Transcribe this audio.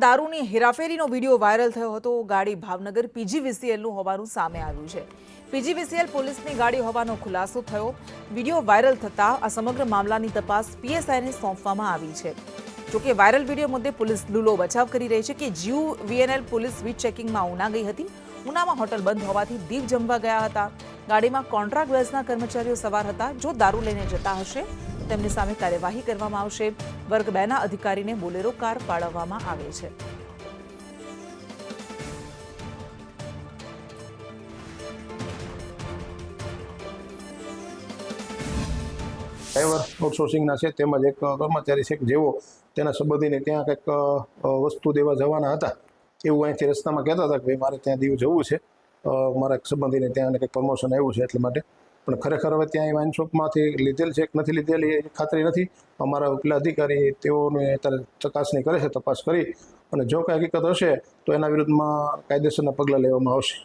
દારૂની હેરાફેરીનો video viral થયો હતો। ગાડી ભાવનગર પીજીવીસીએલનું હોવાનું સામે આવ્યું છે। પીજીવીસીએલ પોલીસની ગાડી હોવાનો ખુલાસો થયો। વિડીયો વાયરલ થતા આ સમગ્ર મામલાની તપાસ પીએસઆઈને સોંપવામાં આવી છે। જોકે વાયરલ વિડીયો મુદ્દે પોલીસ લૂલો બચાવ કરી રહી છે કે જીયુવીએનએલ પોલીસ વીજ ચેકિંગમાં ઉના ગઈ હતી। ઉનામાં હોટલ બંધ હોવાથી દીવ જમવા ગયા હતા। ગાડીમાં કોન્ટ્રાક્ટ બેઝના કર્મચારીઓ સવાર હતા। જો દારૂ લઈને જતા હશે તેમની સામે કાર્યવાહી કરવામાં આવશે। વર્ગ 2 ના અધિકારીને બોલેરો કાર ફાળવવામાં આવે છે। ડ્રાઈવર આઉટસોર્સિંગના છે તેમજ એક કર્મચારી છે જેવો તેના સંબંધીને ત્યાં કંઈક વસ્તુ દેવા જવાના હતા એવું અહીંથી રસ્તામાં કહેતા હતા કે ભાઈ મારે ત્યાં દીવ જવું છે, મારા એક સંબંધીને ત્યાં કંઈક પ્રમોશન આવ્યું છે એટલા માટે। પણ ખરેખર હવે ત્યાં વાઇન શોપમાંથી લીધેલ છે કે નથી લીધેલ એ ખાતરી નથી। અમારા ઉપલા અધિકારી તેઓને અત્યારે ચકાસણી કરે છે, તપાસ કરી અને જો કંઈ હકીકત હશે તો એના વિરુદ્ધમાં કાયદેસરના પગલાં લેવામાં આવશે।